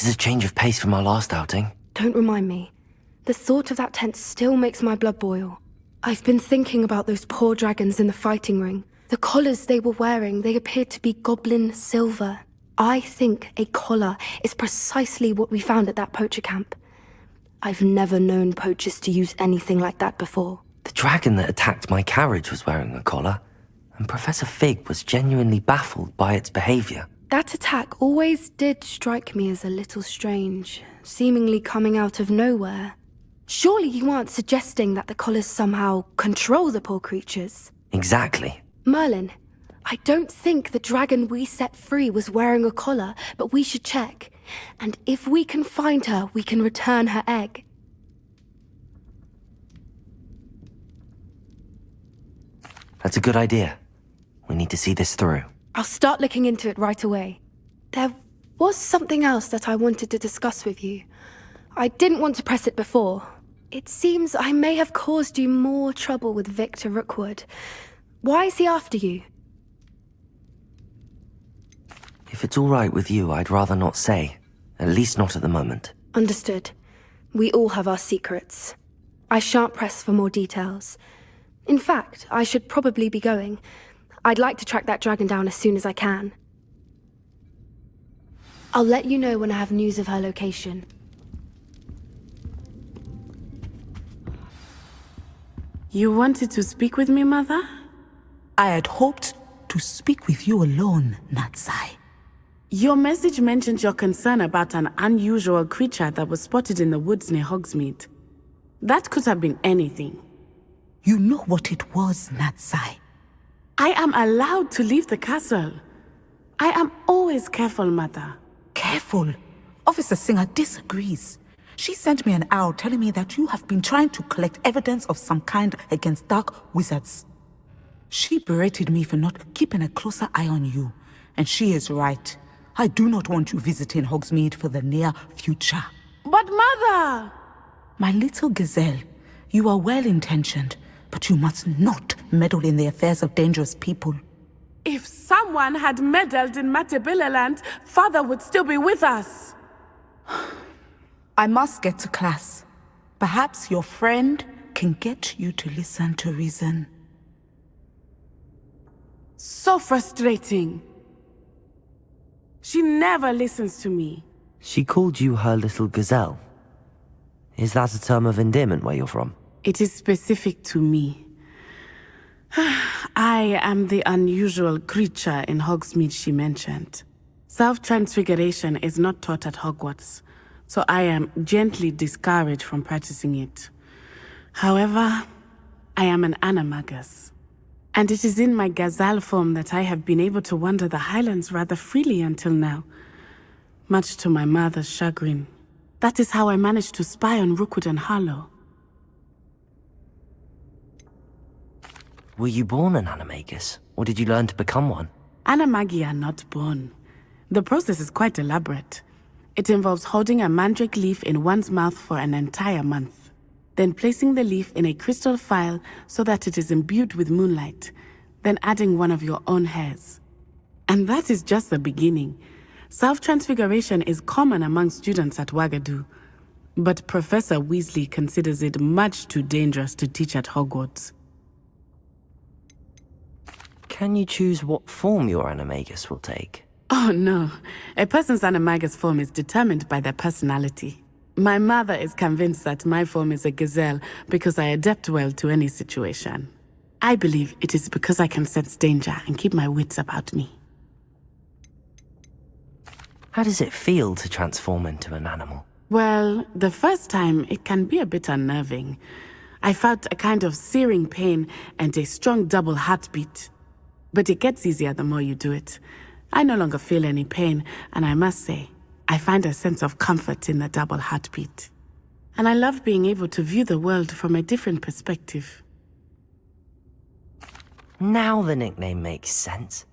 is a change of pace from our last outing. Don't remind me. The thought of that tent still makes my blood boil. I've been thinking about those poor dragons in the fighting ring. The collars they were wearing, they appeared to be goblin silver. I think a collar is precisely what we found at that poacher camp. I've never known poachers to use anything like that before. The dragon that attacked my carriage was wearing a collar, and Professor Fig was genuinely baffled by its behavior. That attack always did strike me as a little strange, seemingly coming out of nowhere. Surely you aren't suggesting that the collars somehow control the poor creatures? Exactly. Merlin, I don't think the dragon we set free was wearing a collar, but we should check. And if we can find her, we can return her egg. That's a good idea. We need to see this through. I'll start looking into it right away. There was something else that I wanted to discuss with you. I didn't want to press it before. It seems I may have caused you more trouble with Victor Rookwood. Why is he after you? If it's all right with you, I'd rather not say. At least not at the moment. Understood. We all have our secrets. I shan't press for more details. In fact, I should probably be going. I'd like to track that dragon down as soon as I can. I'll let you know when I have news of her location. You wanted to speak with me, Mother? I had hoped to speak with you alone, Natsai. Your message mentioned your concern about an unusual creature that was spotted in the woods near Hogsmeade. That could have been anything. You know what it was, Natsai. I am allowed to leave the castle. I am always careful, Mother. Careful. Officer Singer disagrees. She sent me an owl telling me that you have been trying to collect evidence of some kind against dark wizards. She berated me for not keeping a closer eye on you, and she is right. I do not want you visiting Hogsmeade for the near future. But Mother! My little gazelle, you are well-intentioned, but you must not meddle in the affairs of dangerous people. If someone had meddled in Matabeleland, Father would still be with us. I must get to class. Perhaps your friend can get you to listen to reason. So frustrating. She never listens to me. She called you her little gazelle. Is that a term of endearment where you're from? It is specific to me. I am the unusual creature in Hogsmeade she mentioned. Self-transfiguration is not taught at Hogwarts, so I am gently discouraged from practicing it. However, I am an animagus, and it is in my gazelle form that I have been able to wander the highlands rather freely until now, much to my mother's chagrin. That is how I managed to spy on Rookwood and Harlow. Were you born an animagus, or did you learn to become one? Animagi are not born. The process is quite elaborate. It involves holding a mandrake leaf in one's mouth for an entire month, then placing the leaf in a crystal phial so that it is imbued with moonlight, then adding one of your own hairs. And that is just the beginning. Self-transfiguration is common among students at Wagadu, but Professor Weasley considers it much too dangerous to teach at Hogwarts. Can you choose what form your animagus will take? Oh no, a person's animagus form is determined by their personality. My mother is convinced that my form is a gazelle because I adapt well to any situation. I believe it is because I can sense danger and keep my wits about me. How does it feel to transform into an animal? Well, the first time it can be a bit unnerving. I felt a kind of searing pain and a strong double heartbeat. But it gets easier the more you do it. I no longer feel any pain, and I must say, I find a sense of comfort in the double heartbeat. And I love being able to view the world from a different perspective. Now the nickname makes sense.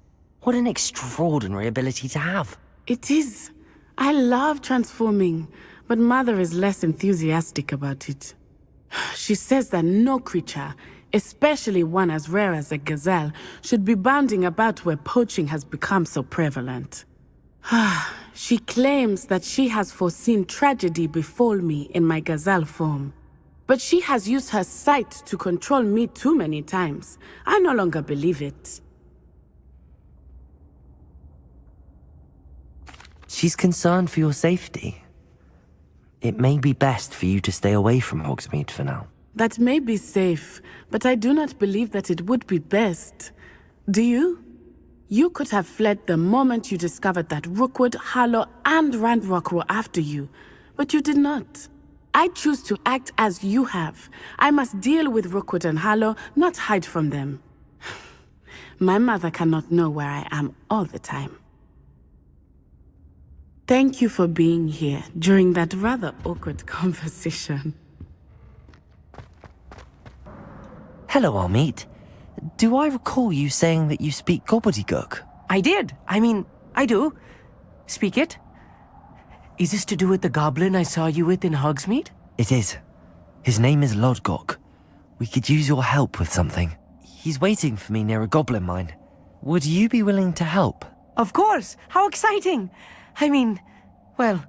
What an extraordinary ability to have. It is. I love transforming, but Mother is less enthusiastic about it. She says that no creature, especially one as rare as a gazelle, should be bounding about where poaching has become so prevalent. She claims that she has foreseen tragedy befall me in my gazelle form. But she has used her sight to control me too many times. I no longer believe it. She's concerned for your safety. It may be best for you to stay away from Hogsmeade for now. That may be safe, but I do not believe that it would be best. Do you? You could have fled the moment you discovered that Rookwood, Harlow, and Ranrok were after you, but you did not. I choose to act as you have. I must deal with Rookwood and Harlow, not hide from them. My mother cannot know where I am all the time. Thank you for being here during that rather awkward conversation. Hello, Amit. Do I recall you saying that you speak gobbledegook? I did. I do. Speak it. Is this to do with the goblin I saw you with in Hogsmeade? It is. His name is Lodgok. We could use your help with something. He's waiting for me near a goblin mine. Would you be willing to help? Of course. How exciting. Well,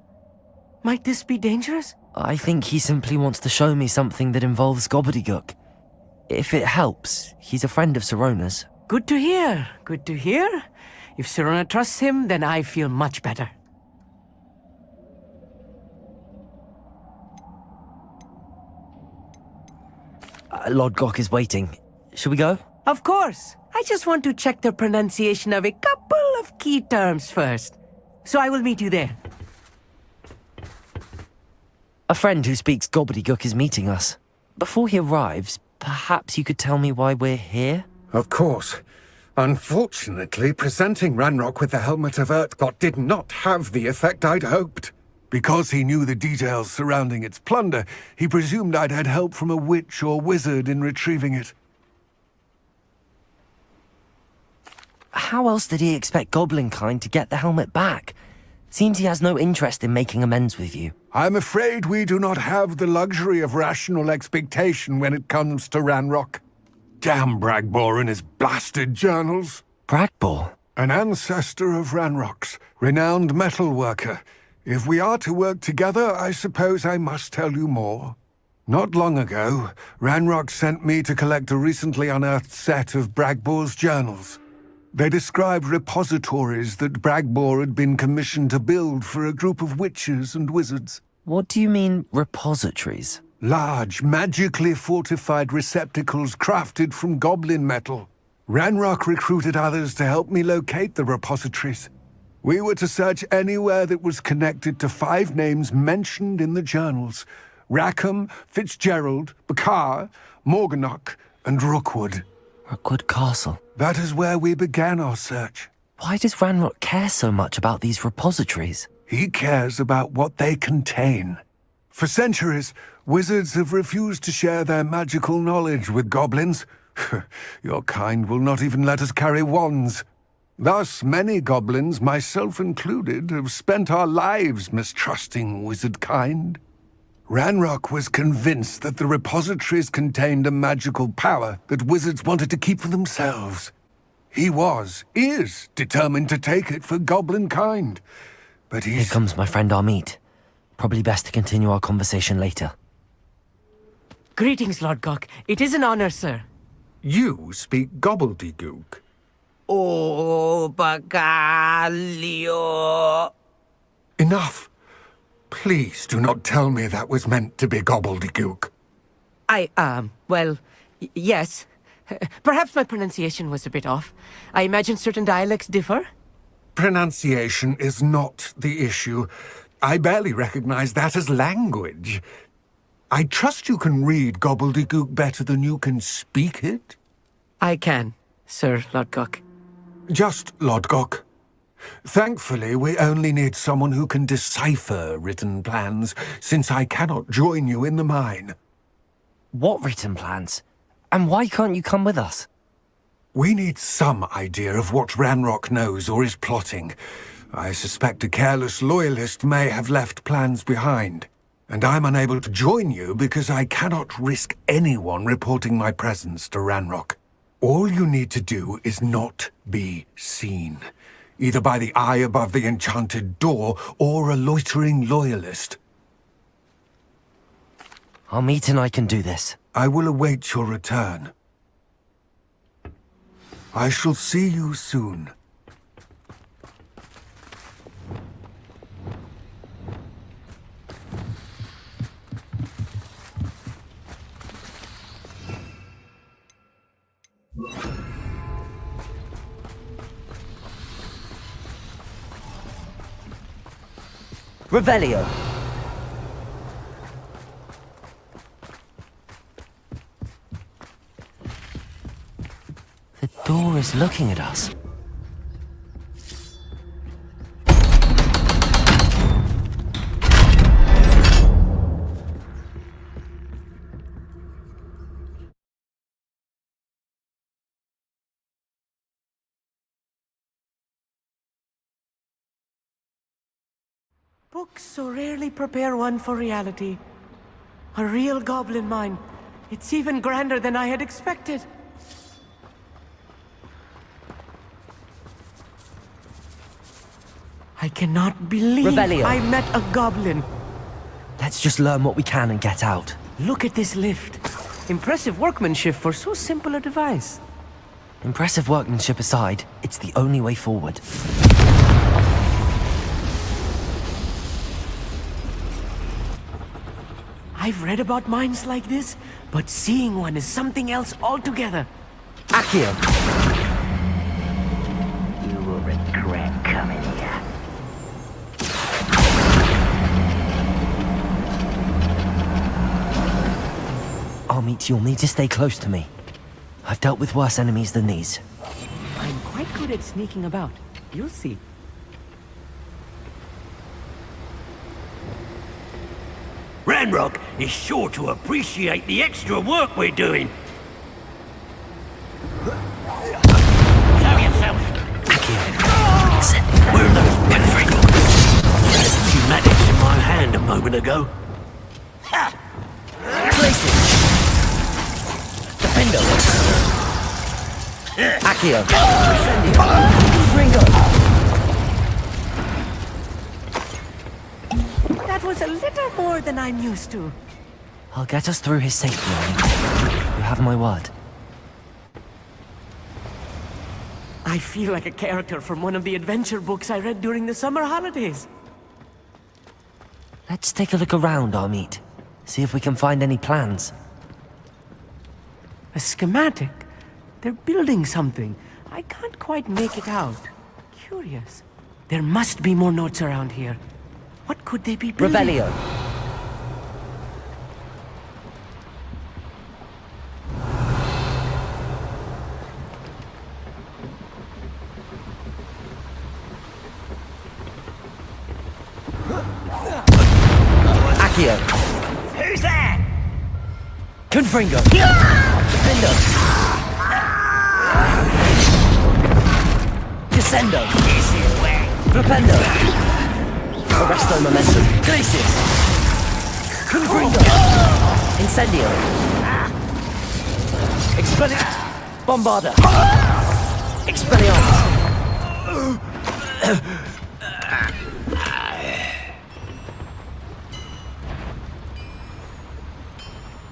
might this be dangerous? I think he simply wants to show me something that involves gobbledegook. If it helps, he's a friend of Sirona's. Good to hear. Good to hear. If Sirona trusts him, then I feel much better. Lodgok is waiting. Shall we go? Of course. I just want to check the pronunciation of a couple of key terms first. So I will meet you there. A friend who speaks gobbledegook is meeting us. Before he arrives, perhaps you could tell me why we're here? Of course. Unfortunately, presenting Ranrok with the Helmet of Urtkot did not have the effect I'd hoped. Because he knew the details surrounding its plunder, he presumed I'd had help from a witch or wizard in retrieving it. How else did he expect Goblinkind to get the helmet back? Seems he has no interest in making amends with you. I'm afraid we do not have the luxury of rational expectation when it comes to Ranrok. Damn Bragbor and his blasted journals. Bragbor? An ancestor of Ranrock's, renowned metalworker. If we are to work together, I suppose I must tell you more. Not long ago, Ranrok sent me to collect a recently unearthed set of Bragbor's journals. They described repositories that Bragbor had been commissioned to build for a group of witches and wizards. What do you mean, repositories? Large, magically fortified receptacles crafted from goblin metal. Ranrok recruited others to help me locate the repositories. We were to search anywhere that was connected to 5 names mentioned in the journals: Rackham, Fitzgerald, Bakar, Morganach, and Rookwood. Rookwood Castle. That is where we began our search. Why does Ranrok care so much about these repositories? He cares about what they contain. For centuries, wizards have refused to share their magical knowledge with goblins. Your kind will not even let us carry wands. Thus, many goblins, myself included, have spent our lives mistrusting wizard kind. Ranrok was convinced that the repositories contained a magical power that wizards wanted to keep for themselves. He is determined to take it for goblin kind. But Here comes my friend Amit. Probably best to continue our conversation later. Greetings, Lodgok. It is an honor, sir. You speak gobbledegook. Oh, Bagalio. Enough. Please do not tell me that was meant to be gobbledegook. Yes. Perhaps my pronunciation was a bit off. I imagine certain dialects differ. Pronunciation is not the issue. I barely recognize that as language. I trust you can read gobbledegook better than you can speak it? I can, Sir Lodgok. Just Lodgok. Thankfully, we only need someone who can decipher written plans, since I cannot join you in the mine. What written plans? And why can't you come with us? We need some idea of what Ranrok knows or is plotting. I suspect a careless loyalist may have left plans behind. And I'm unable to join you because I cannot risk anyone reporting my presence to Ranrok. All you need to do is not be seen. either by the eye above the enchanted door or a loitering loyalist. Amit and I can do this. I will await your return. I shall see you soon. Revelio. The door is looking at us. Books so rarely prepare one for reality. A real goblin mine. It's even grander than I had expected. I cannot believe Revelio. I met a goblin. Let's just learn what we can and get out. Look at this lift. Impressive workmanship for so simple a device. Impressive workmanship aside, it's the only way forward. I've read about mines like this, but seeing one is something else altogether. Accio. You will regret coming here. Amit, you'll need to stay close to me. I've dealt with worse enemies than these. I'm quite good at sneaking about. You'll see. Ranrok is sure to appreciate the extra work we're doing. Show yourself. Where are those wet I had a few magics in my hand a moment ago. Ha! Places. Defendo. Accio. Ringo. That was a little more than I'm used to. I'll get us through his safety line. You have my word. I feel like a character from one of the adventure books I read during the summer holidays. Let's take a look around, Amit. See if we can find any plans. A schematic. They're building something. I can't quite make it out. Curious. There must be more notes around here. What could they be building? Revelio. Accio. Who's that? Confringo. Defendo. Descendo. This is where... Flipendo. Arresto momentum. Glacius. Confringo. Incendio. Expelliarmus. Bombarda. Expelliarmus.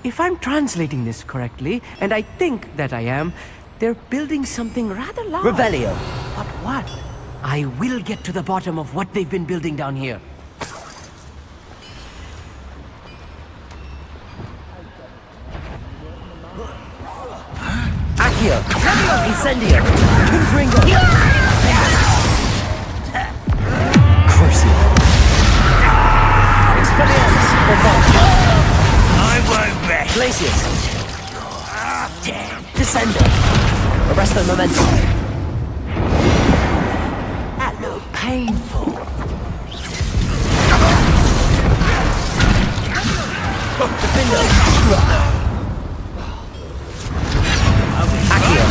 If I'm translating this correctly, and I think that I am, they're building something rather large. Revelio. But what? I will get to the bottom of what they've been building down here. Accio. Incendio. Confringo. Crucio. Expelliarmus. Bombarda. I won't rest. Glacius. Damn. Descendo. Arresto momentum. That looked painful. Defendo. Accio.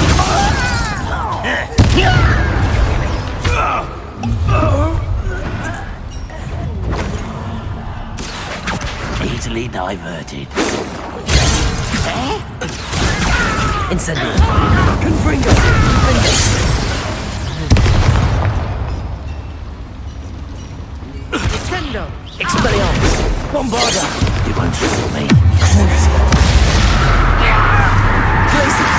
Easily diverted. Incendio. Confringo. Defendo! Expelliarmus! Bombarda! You won't stop me. Glacius!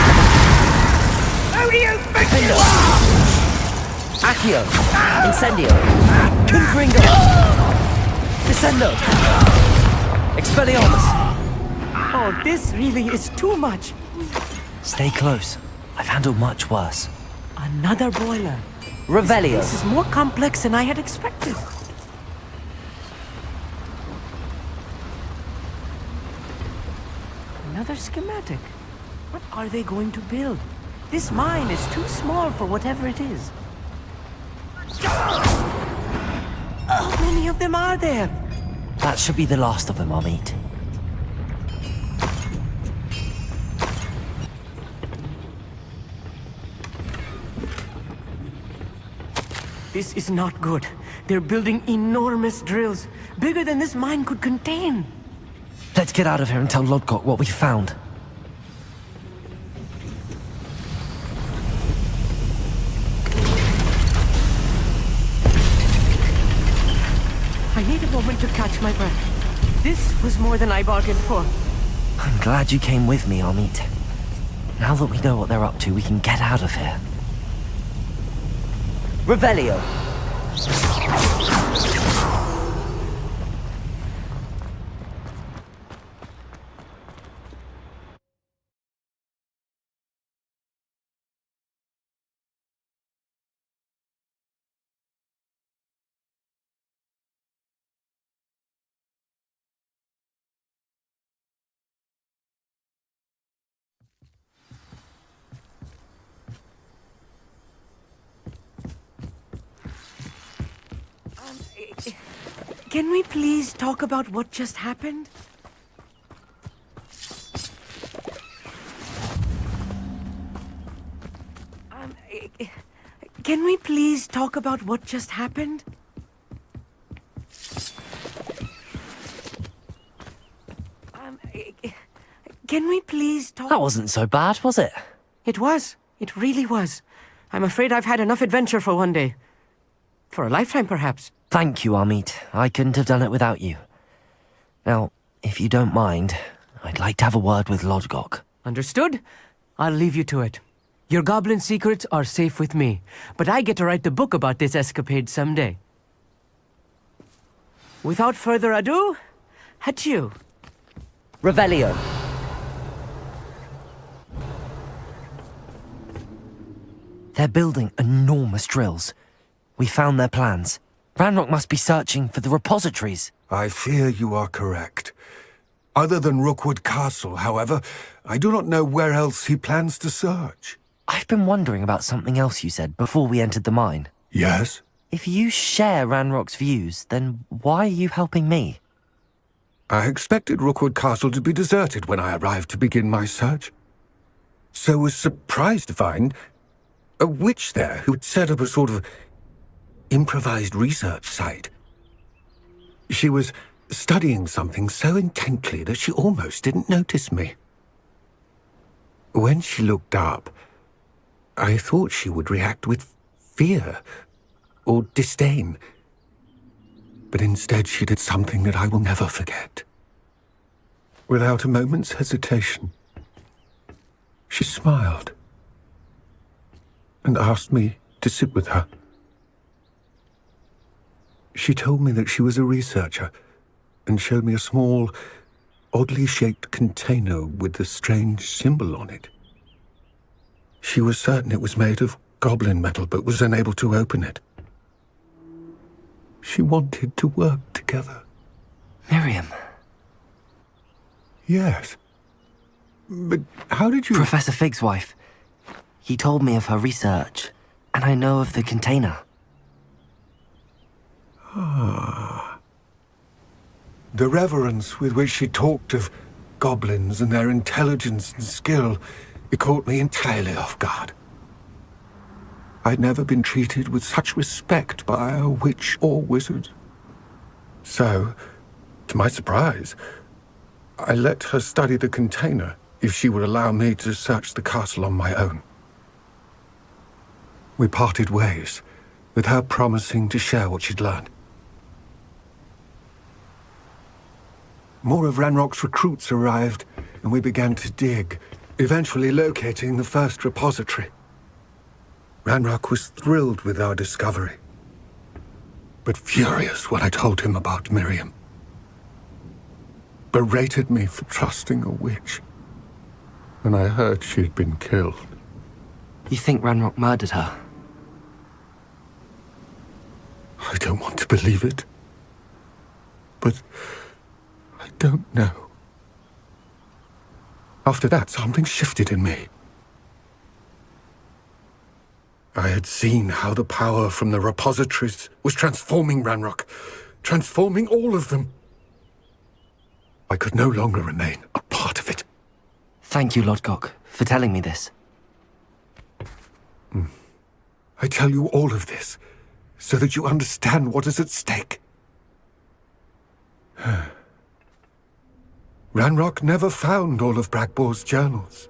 Who do you think Defendo! Accio! Incendio! Confringo! Descendo! Expelliarmus! Oh, this really is too much. Stay close. I've handled much worse. Another boiler. Revelio! This is more complex than I had expected. Another schematic. What are they going to build? This mine is too small for whatever it is. How many of them are there? That should be the last of them, Amit. This is not good. They're building enormous drills, bigger than this mine could contain. Let's get out of here and tell Lodgok what we found. I need a moment to catch my breath. This was more than I bargained for. I'm glad you came with me, Amit. Now that we know what they're up to, we can get out of here. Revelio! Can we please talk about what just happened? Can we please talk about what just happened? Can we please talk? That wasn't so bad, was it? It was. It really was. I'm afraid I've had enough adventure for one day. For a lifetime, perhaps. Thank you, Amit. I couldn't have done it without you. Now, if you don't mind, I'd like to have a word with Lodgok. Understood? I'll leave you to it. Your goblin secrets are safe with me, but I get to write the book about this escapade someday. Without further ado, adieu. Revelio! They're building enormous drills. We found their plans. Ranrok must be searching for the repositories. I fear you are correct. Other than Rookwood Castle, however, I do not know where else he plans to search. I've been wondering about something else you said before we entered the mine. Yes? If you share Ranrock's views, then why are you helping me? I expected Rookwood Castle to be deserted when I arrived to begin my search. So was surprised to find a witch there who had set up a sort of improvised research site. She was studying something so intently that she almost didn't notice me. When she looked up, I thought she would react with fear or disdain. But instead she did something that I will never forget. Without a moment's hesitation, she smiled and asked me to sit with her. She told me that she was a researcher and showed me a small, oddly shaped container with a strange symbol on it. She was certain it was made of goblin metal, but was unable to open it. She wanted to work together. Miriam. Yes. But how did you... Professor Fig's wife. He told me of her research, and I know of the container. The reverence with which she talked of goblins and their intelligence and skill, it caught me entirely off guard. I'd never been treated with such respect by a witch or wizard. So, to my surprise, I let her study the container if she would allow me to search the castle on my own. We parted ways, with her promising to share what she'd learned. more of Ranrock's recruits arrived, and we began to dig, eventually locating the first repository. Ranrok was thrilled with our discovery, but furious when I told him about Miriam. Berated me for trusting a witch when I heard she'd been killed. You think Ranrok murdered her? I don't want to believe it, but I don't know. After that, something shifted in me. I had seen how the power from the repositories was transforming Ranrok, transforming all of them. I could no longer remain a part of it. Thank you, Lodgok, for telling me this. I tell you all of this so that you understand what is at stake. Ranrok never found all of Bragbor's journals,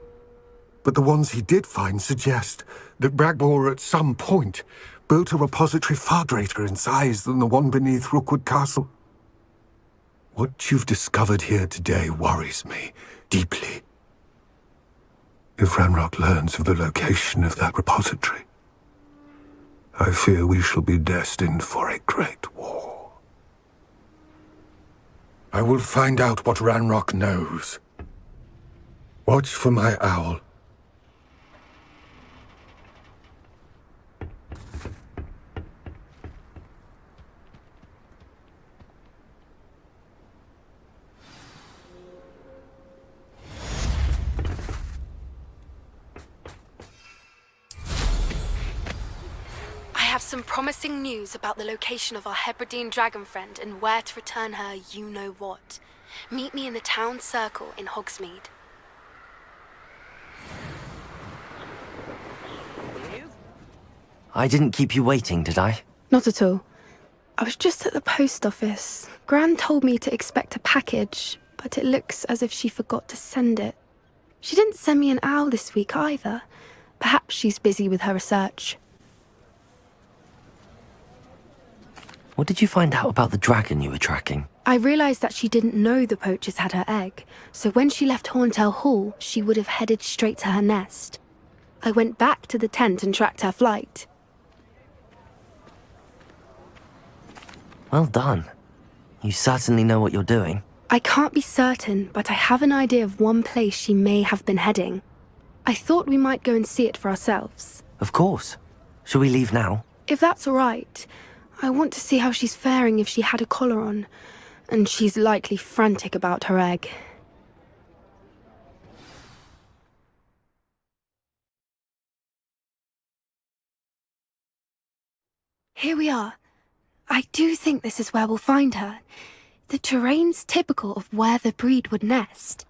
but the ones he did find suggest that Bragbor at some point built a repository far greater in size than the one beneath Rookwood Castle. What you've discovered here today worries me deeply. If Ranrok learns of the location of that repository, I fear we shall be destined for a great war. I will find out what Ranrok knows. Watch for my owl. I have some promising news about the location of our Hebridean dragon friend and where to return her you-know-what. Meet me in the town circle in Hogsmeade. I didn't keep you waiting, did I? Not at all. I was just at the post office. Gran told me to expect a package, but it looks as if she forgot to send it. She didn't send me an owl this week either. Perhaps she's busy with her research. What did you find out about the dragon you were tracking? I realized that she didn't know the poachers had her egg, so when she left Horntail Hall, she would have headed straight to her nest. I went back to the tent and tracked her flight. Well done. You certainly know what you're doing. I can't be certain, but I have an idea of one place she may have been heading. I thought we might go and see it for ourselves. Of course. Shall we leave now? If that's all right, I want to see how she's faring if she had a collar on, and she's likely frantic about her egg. Here we are. I do think this is where we'll find her. The terrain's typical of where the breed would nest.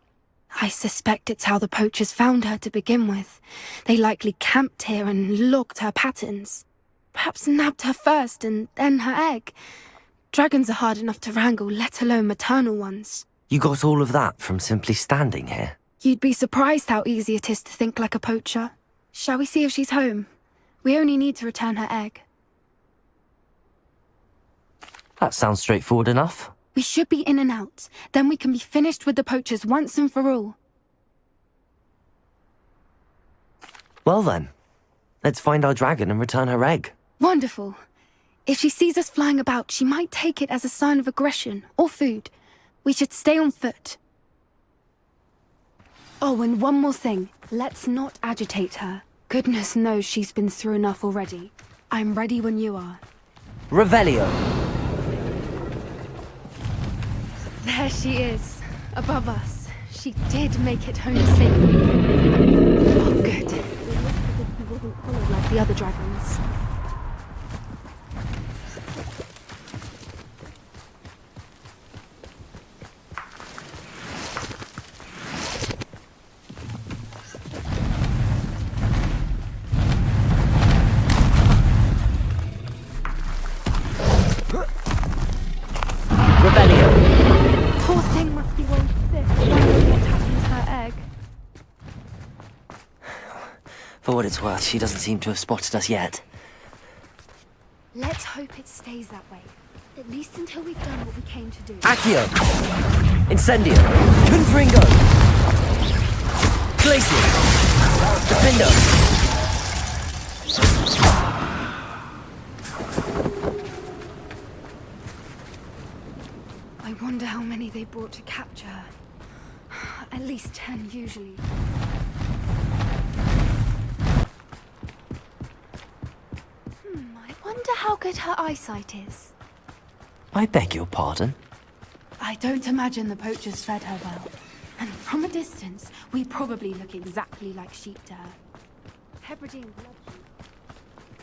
I suspect it's how the poachers found her to begin with. They likely camped here and logged her patterns. Perhaps nabbed her first and then her egg. Dragons are hard enough to wrangle, let alone maternal ones. You got all of that from simply standing here? You'd be surprised how easy it is to think like a poacher. Shall we see if she's home? We only need to return her egg. That sounds straightforward enough. We should be in and out. Then we can be finished with the poachers once and for all. Well then, let's find our dragon and return her egg. Wonderful. If she sees us flying about, she might take it as a sign of aggression or food. We should stay on foot. Oh, and one more thing. Let's not agitate her. Goodness knows she's been through enough already. I'm ready when you are. Revelio! There she is, above us. She did make it home safely. Oh, good. She wasn't followed like the other dragons. Poor thing must be well sick. Wondering what happened to her egg. For what it's worth, she doesn't seem to have spotted us yet. Let's hope it stays that way. At least until we've done what we came to do. Accio! Incendio! Confringo! Glacier! Defender! I wonder how many they brought to capture her. At least 10 usually. I wonder how good her eyesight is. I beg your pardon? I don't imagine the poachers fed her well. And from a distance, we probably look exactly like sheep to her. Hebridean blood sheep.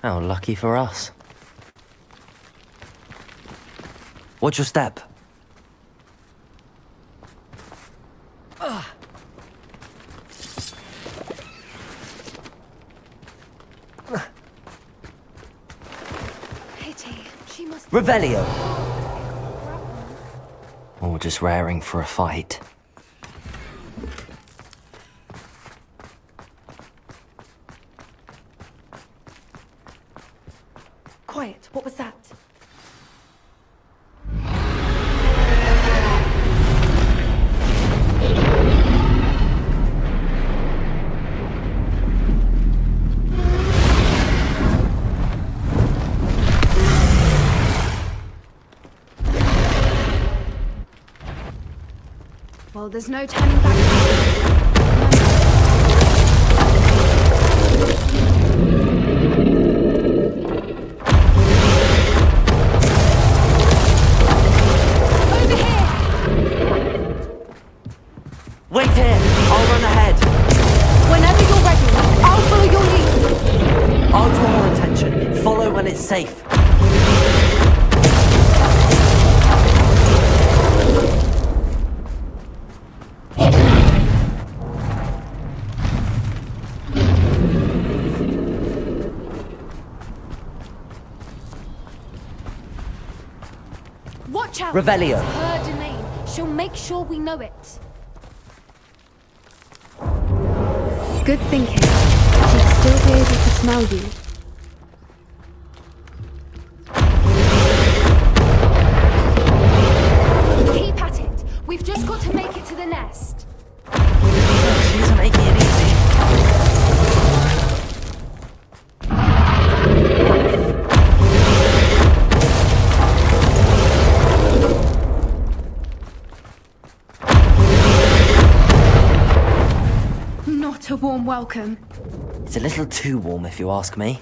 How lucky for us. Watch your step. Pity. She must... Revelio! Or just raring for a fight. Quiet. What was that? Well, there's no turning back now. Wait here! I'll run ahead! Whenever you're ready, I'll follow your lead. I'll draw her attention. Follow when it's safe. Watch out! Revelio. It's her domain. She'll make sure we know it. Good thinking. She'd still be able to smell you. Keep at it. We've just got to make it to the nest. She isn't making it easy. Not a warm welcome. It's a little too warm, if you ask me.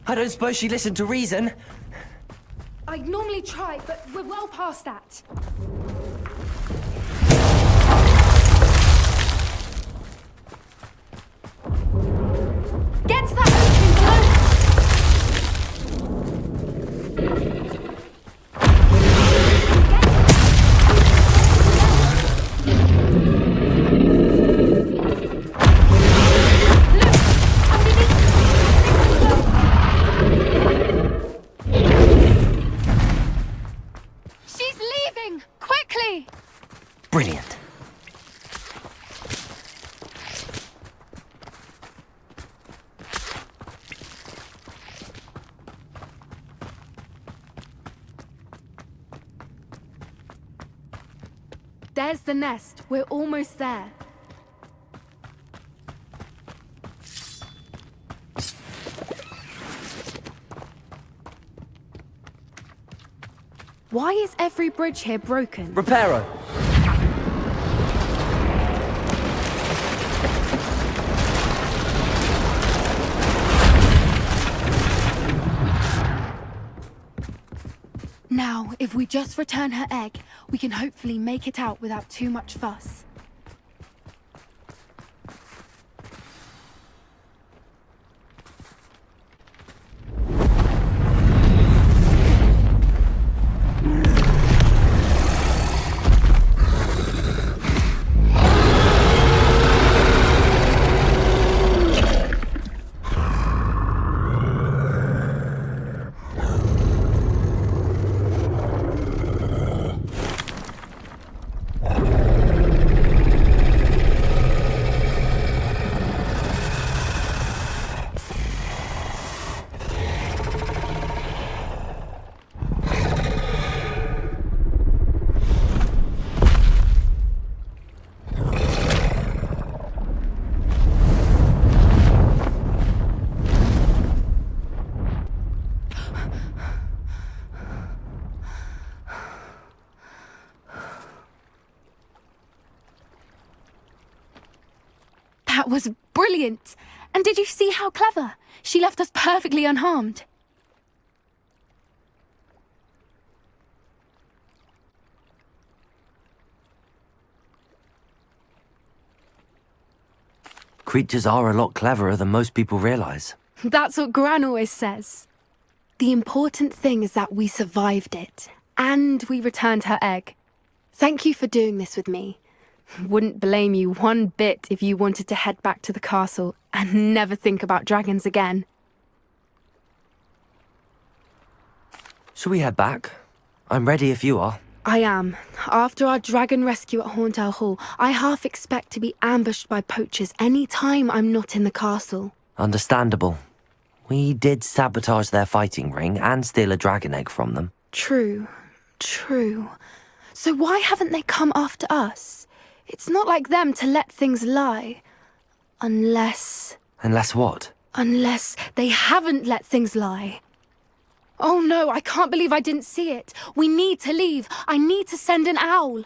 I don't suppose she listened to reason. I'd normally try, but we're well past that. Get to that opening below! She's leaving! Quickly! Brilliant. There's the nest. We're almost there. Why is every bridge here broken? Reparo. Now, if we just return her egg, we can hopefully make it out without too much fuss. was brilliant. And did you see how clever? She left us perfectly unharmed. Creatures are a lot cleverer than most people realize. That's what Gran always says. The important thing is that we survived it, and we returned her egg. Thank you for doing this with me. Wouldn't blame you one bit if you wanted to head back to the castle and never think about dragons again. Shall we head back? I'm ready if you are. I am. After our dragon rescue at Hauntel Hall, I half expect to be ambushed by poachers any time I'm not in the castle. Understandable. We did sabotage their fighting ring and steal a dragon egg from them. True. So why haven't they come after us? It's not like them to let things lie. Unless what? Unless they haven't let things lie. Oh no, I can't believe I didn't see it. We need to leave. I need to send an owl.